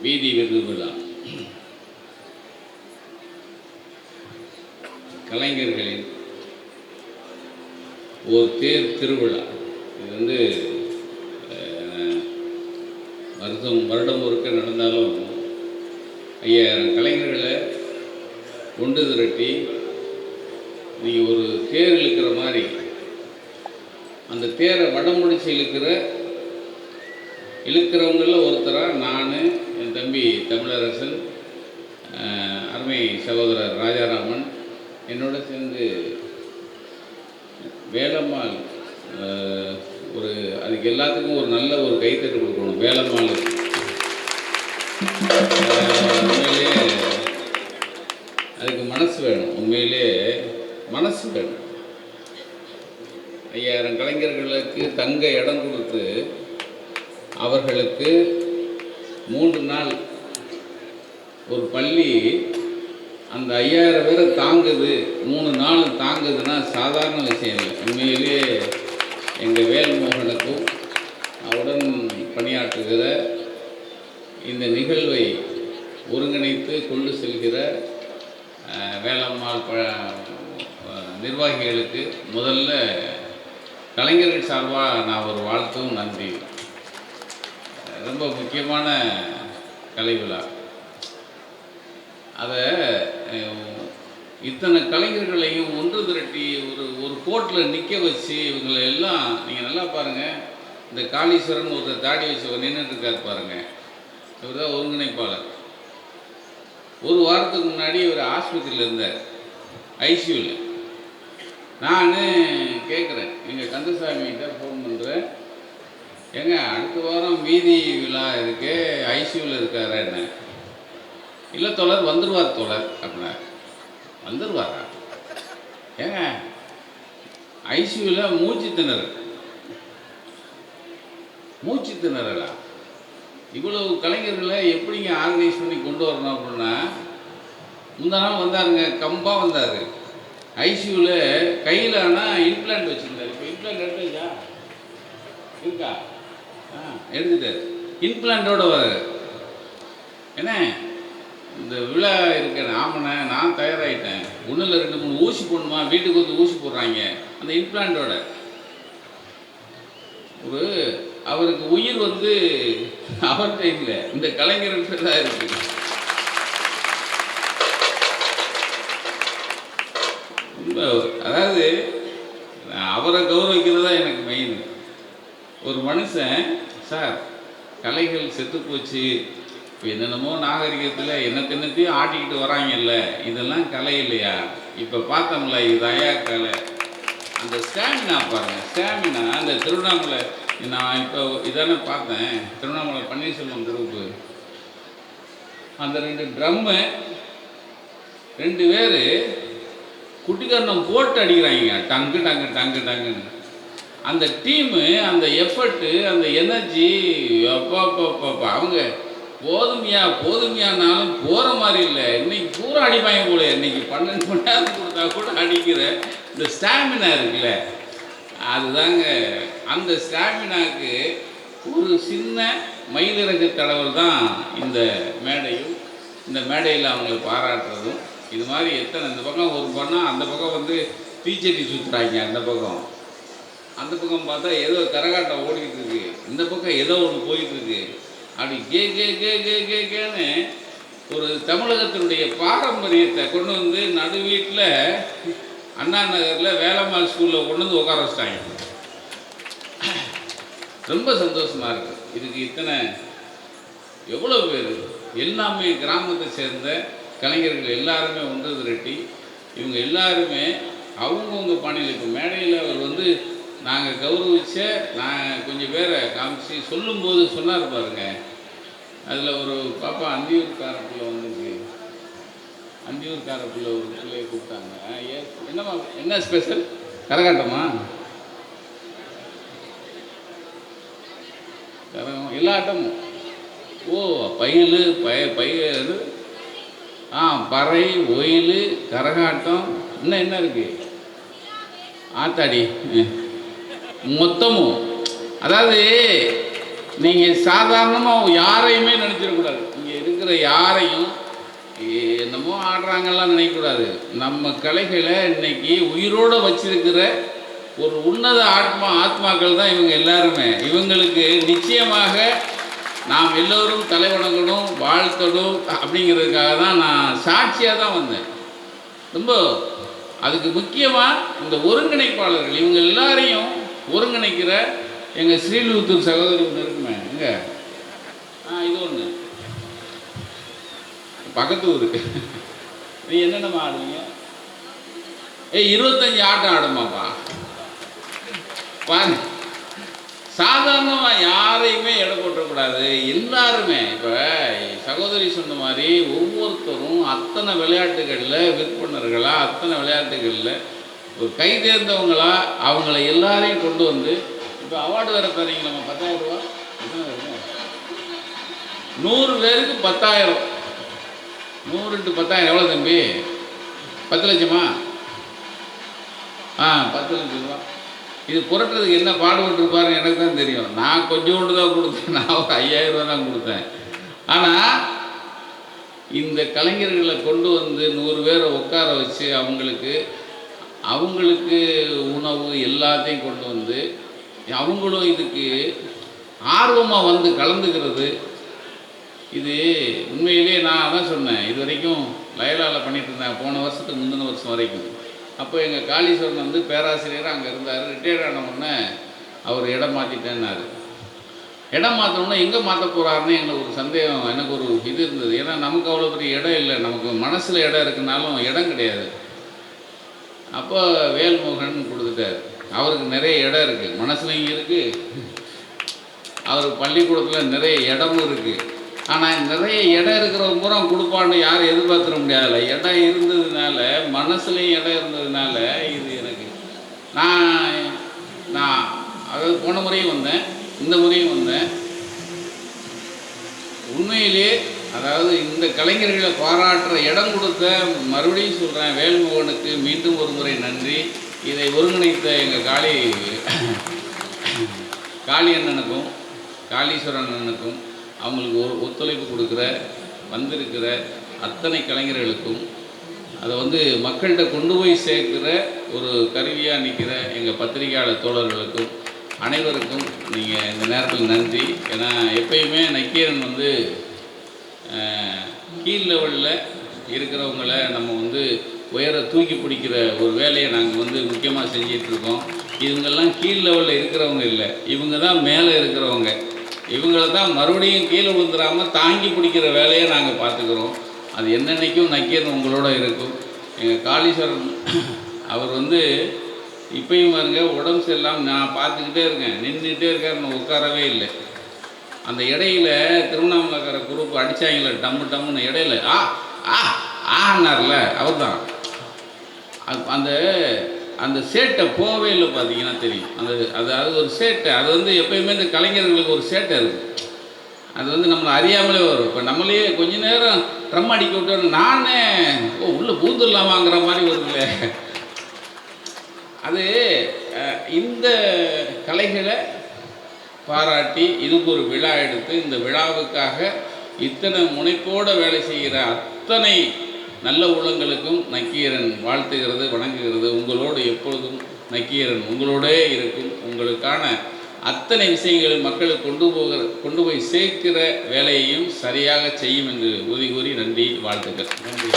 வீதி விருது விழா கலைஞர்களின் ஒரு தேர் திருவிழா. இது வருடம் ஒருக்க நடந்தாலும் 5000 கலைஞர்களை ஒன்று திரட்டி நீங்கள் ஒரு தேர் இழுக்கிற மாதிரி அந்த தேரை வடமுடிச்சு இழுக்கிறவங்களில் ஒருத்தராக நான், என் தம்பி தமிழரசன், அருமை சகோதரர் ராஜாராமன், என்னோட சேர்ந்து வேலம்மாள், அதுக்கு எல்லாத்துக்கும் ஒரு நல்ல ஒரு கைத்தட்டு கொடுக்கணும். வேலம்மாள் உண்மையிலே அதுக்கு மனசு வேணும், உண்மையிலே மனசு வேணும். 5000 கலைஞர்களுக்கு தங்க இடம் கொடுத்து அவர்களுக்கு 3 நாள் ஒரு பள்ளி அந்த 5000 பேரை தாங்குது, 3 நாள் தாங்குதுன்னா சாதாரண விஷயம் இல்லை. உண்மையிலேயே எங்கள் வேல்மோகனுக்கும் அவருடன் பணியாற்றுகிற இந்த நிகழ்வை ஒருங்கிணைத்து கொண்டு செல்கிற வேலம்மாள் நிர்வாகிகளுக்கு முதல்ல கலைஞர்கள் சார்பாக நான் ஒரு வாழ்த்தும் நன்றி. ரொம்ப முக்கியமான கலை விழா. அதை இத்தனை கலைஞர்களையும் ஒன்று திரட்டி ஒரு கோட்டில் நிற்க வச்சு இவங்களை எல்லாம் நீங்கள் நல்லா பாருங்கள். இந்த காளீஸ்வரன் ஒருத்தர் தாடி வச்சு நின்றுட்டுருக்கார் பாருங்கள், இவர் தான் ஒருங்கிணைப்பாளர். ஒரு வாரத்துக்கு முன்னாடி இவர் ஆஸ்பத்திரியில் இருந்தார், ஐசியூவில். நான் கேட்குறேன், எங்கள் கந்தசாமிகிட்ட ஃபோன் பண்ணுறேன், ஏங்க அடுத்த வாரம் வீதி விழா இருக்கு, ஐசியூவில் இருக்காரா என்ன? இல்லை தோழர், வந்துடுவார் தோழர் அப்படின்னா. வந்துடுவாரா? ஏங்க ஐசியூவில் மூச்சு திணறலா? இவ்வளவு கலைஞர்களை எப்படிங்க ஆர்கனைஸ் பண்ணி கொண்டு வரணும் அப்படின்னா, முந்தா நாள் வந்தாருங்க, கம்பாக வந்தார். ஐசியூவில் கையில் ஆனால் இம்ப்ளான்ட் வச்சுருந்தார். இப்போ இம்ப்ளான்ட் எடுத்துச்சா இருக்கா? எடுத்துட்டார். இம்ப்ளான்ட்டோட வராரு. என்ன இந்த விழா இருக்கேன், ஆமாண்ணே நான் தயாராகிட்டேன், 1 இல்லை 2 3 ஊசி போடணுமா, வீட்டுக்கு வந்து ஊசி போடுறாங்க அந்த இம்ப்ளான்ட்டோட. அவருக்கு உயிர் அவர்கிட்ட இல்லை, இந்த கலைஞர்கிட்ட தான் இருக்குது. அதாவது அவரை கௌரவிக்கிறது தான் எனக்கு மெயின். ஒரு மனுஷன் சார் கலைகள் செத்து போச்சு, இப்போ என்னென்னமோ நாகரிகத்தில் என்னத்தையும் ஆட்டிக்கிட்டு வராங்கல்ல, இதெல்லாம் கலை இல்லையா? இப்போ பார்த்தோம்ல, இது ஐயா கலை. அந்த ஸ்டாமினா பாருங்கள், ஸ்டாமினா. அந்த திருவண்ணாமலை, நான் இப்போ இதானே பார்த்தேன், திருவண்ணாமலை பன்னீர்செல்வம் குரூப்பு, அந்த 2 ட்ரம்மு 2 பேர் குட்டிக்கரணம் போட்டு அடிக்கிறாங்க, டங்கு டங்கு டங்கு டங்குன்னு. அந்த டீமு, அந்த எஃபர்ட்டு, அந்த எனர்ஜி, அப்பா அவங்க போதுமையானாலும் போகிற மாதிரி இல்லை. இன்றைக்கி பூரா அடிப்பாங்க போல. இன்றைக்கி 12 மணி நேரம் கொடுத்தா கூட அடிக்கிற இந்த ஸ்டாமினா இருக்குல்ல, அதுதாங்க. அந்த ஸ்டாமினாவுக்கு ஒரு சின்ன மயிலிறகு தடவல் தான் இந்த மேடையும், இந்த மேடையில் அவங்களை பாராட்டுறதும். இது மாதிரி எத்தனை, இந்த பக்கம் ஒரு பண்ணால் அந்த பக்கம் தீச்சட்டி சுற்றுறாங்க, அந்த பக்கம் பார்த்தா ஏதோ கரகாட்டம் ஓடிக்கிட்டு இருக்கு, இந்த பக்கம் ஏதோ ஒன்று போயிட்டுருக்கு. அப்படி கேன்னு ஒரு தமிழகத்தினுடைய பாரம்பரியத்தை கொண்டு நடு வீட்டில் அண்ணா நகரில் வேலம்மாள் ஸ்கூலில் கொண்டு உட்கார வச்சிட்டாங்க. ரொம்ப சந்தோஷமாக இருக்குது. இதுக்கு இத்தனை எவ்வளோ பேர், எல்லாமே கிராமத்தை சேர்ந்த கலைஞர்கள் எல்லாருமே ஒன்று திரட்டி, இவங்க எல்லாருமே அவங்கவுங்க பாணியில். இப்போ மேடையில் அவர் நாங்கள் கௌரவிச்ச நான் கொஞ்சம் பேரை காமிச்சு சொல்லும்போது சொன்னார் பாருங்க. அதில் ஒரு பாப்பா அந்தியூர்காரப்பில் அந்தியூர்காரப்பில் ஒரு பிள்ளையை கூப்பிட்டாங்க. என்னம்மா, என்ன ஸ்பெஷல்? கரகாட்டமா? எல்லா ஆட்டமும். ஓ, பயில் பறை, ஒயில், கரகாட்டம், இன்னும் என்ன இருக்குது? ஆத்தாடி மொத்தமும். அதாவது நீங்கள் சாதாரணமாக யாரையுமே நினச்சிடக்கூடாது. இங்கே இருக்கிற யாரையும் என்னமோ ஆடுறாங்கலாம் நினைக்கக்கூடாது. நம்ம கலைகளை இன்னைக்கு உயிரோடு வச்சிருக்கிற ஒரு உன்னத ஆத்மாக்கள் தான் இவங்க எல்லாருமே. இவங்களுக்கு நிச்சயமாக நாம் எல்லோரும் தலை வணங்கணும், வாழ்த்தணும் அப்படிங்கிறதுக்காக தான் நான் சாட்சியாக தான் வந்தேன். ரொம்ப அதுக்கு முக்கியமாக இந்த ஒருங்கிணைப்பாளர்கள் இவங்க எல்லாரையும் ஒருங்கிணைக்கிற எங்கள் ஸ்ரீவில்லிபுத்தூர் சகோதரி ஒன்று இருக்குமே, எங்கே இது ஒன்று பக்கத்து ஊருக்கு. நீ என்னென்னமா ஆடுவீங்க? 25 ஆட்டம் ஆடுமாப்பா. பாருங்க, சாதாரணமாக யாரையுமே எடை போட்டக்கூடாது. எல்லாருமே இப்போ சகோதரி சொன்ன மாதிரி ஒவ்வொருத்தரும் அத்தனை விளையாட்டுகளில் விற்பனர்களாக, அத்தனை விளையாட்டுகளில் ஒரு கை தேர்ந்தவங்களா அவங்கள எல்லாரையும் கொண்டு வந்து இப்போ அவார்டு வேறு தரீங்க. நம்ம 10,000 ரூபா 100 பேருக்கு 10,000. 100 × 10,000 எவ்வளோ தம்பி? 10 லட்சமா? 10 லட்சம் ரூபா. இது புரட்டுறதுக்கு என்ன பாடுபட்டுருப்பாருன்னு எனக்கு தான் தெரியும். நான் கொஞ்சோண்டு தான் கொடுத்தேன். நான் ஒரு 5,000 ரூபா தான் கொடுத்தேன். ஆனால் இந்த கலைஞர்களை கொண்டு வந்து 100 பேரை உட்கார வச்சு அவங்களுக்கு உணவு எல்லாத்தையும் கொண்டு வந்து அவங்களும் இதுக்கு ஆர்வமாக வந்து கலந்துக்கிறது, இது உண்மையிலே நான் தான் சொன்னேன். இது வரைக்கும் லயலாவில் பண்ணிகிட்டு இருந்தேன், போன வருஷத்துக்கு முந்தின வருஷம் வரைக்கும். அப்போ எங்கள் காளீஸ்வரன் வந்து பேராசிரியர் அங்கே இருந்தார். ரிட்டையர்ட் ஆன உடனே அவர் இடம் மாற்றிட்டேன்னாரு. இடம் மாற்றினோன்னா எங்கே மாற்ற போகிறாருன்னு எங்களுக்கு ஒரு சந்தேகம், எனக்கு ஒரு இது இருந்தது. ஏன்னா நமக்கு அவ்வளோ பெரிய இடம் இல்லை, நமக்கு மனசில் இடம் இருக்குனாலும் இடம் கிடையாது. அப்போ வேல்மோகன் கொடுத்துட்டார். அவருக்கு நிறைய இடம் இருக்குது, மனசுலையும் இருக்குது, அவருக்கு பள்ளிக்கூடத்தில் நிறைய இடமும் இருக்குது. ஆனால் நிறைய இடம் இருக்கிறவங்க பூரா கொடுப்பான்னு யாரும் எதிர்பார்த்துட முடியாதுல்ல. இடம் இருந்ததுனால, மனசுலையும் இடம் இருந்ததுனால இது எனக்கு நான் அதாவது போன முறையும் வந்தேன், இந்த முறையும் வந்தேன். உண்மையிலே அதாவது இந்த கலைஞர்களை பாராட்டுற இடம் கொடுத்த, மறுபடியும் சொல்கிறேன், வேல்மோகனுக்கு மீண்டும் ஒரு முறை நன்றி. இதை ஒருங்கிணைத்த எங்கள் காளி அண்ணனுக்கும் காளீஸ்வரன் அண்ணனுக்கும் அவங்களுக்கு ஒரு ஒத்துழைப்பு கொடுக்குற வந்திருக்கிற அத்தனை கலைஞர்களுக்கும், அதை வந்து மக்கள்கிட்ட கொண்டு போய் சேர்க்கிற ஒரு கருவியாக நிற்கிற எங்கள் பத்திரிகையாளர் தோழர்களுக்கும் அனைவருக்கும் நீங்கள் இந்த நேரத்தில் நன்றி. ஏன்னா எப்பயுமே நக்கீரன் வந்து கீழ் லெவலில் இருக்கிறவங்கள நம்ம வந்து உயர தூக்கி பிடிக்கிற ஒரு வேலையை நாங்கள் வந்து முக்கியமாக செஞ்சிட்ருக்கோம். இவங்கெல்லாம் கீழ் லெவலில் இருக்கிறவங்க இல்லை, இவங்க தான் மேலே இருக்கிறவங்க. இவங்கள தான் மறுபடியும் கீழே விழுந்துடாமல் தாங்கி பிடிக்கிற வேலையை நாங்கள் பார்த்துக்கிறோம். அது என்னென்னைக்கும் நக்கீரன் உங்களோட இருக்கும். எங்கள் காளீஸ்வரன் அவர் வந்து இப்பயும் பாருங்க, உடம்பு சரியில்லாமல் நான் பார்த்துக்கிட்டே இருக்கேன், நின்றுக்கிட்டே இருக்கார், நான் உட்காரவே இல்லை. அந்த இடையில திருவண்ணாமலைக்கார குரூப் அடித்தாங்கள டம்முன்னு இடையில ஆனார்ல அவர் தான். அந்த அந்த சேட்டை போவே இல்லை, பார்த்தீங்கன்னா தெரியும். அது ஒரு சேட்டை, அது வந்து எப்பயுமே இந்த கலைஞர்களுக்கு ஒரு சேட்டை இருக்குது. அது வந்து நம்மளை அறியாமலே வரும். இப்போ நம்மளே கொஞ்ச நேரம் ட்ரம் அடிக்க விட்டு நானே உள்ளே பூந்துடலாமாங்கிற மாதிரி வருதுல்ல. அது இந்த கலைகளை பாராட்டி இதுக்கு ஒரு விழா எடுத்து, இந்த விழாவுக்காக இத்தனை முனைப்போடு வேலை செய்கிற அத்தனை நல்ல உள்ளங்களுக்கும் நக்கீரன் வாழ்த்துகிறது, வணங்குகிறது. உங்களோடு எப்பொழுதும் நக்கீரன் உங்களோடே இருக்கும். உங்களுக்கான அத்தனை விஷயங்களை மக்களுக்கு கொண்டு போய் சேர்க்கிற வேலையையும் சரியாக செய்யும் என்று உறுதி கூறி நன்றி, வாழ்த்துக்கள். நன்றி.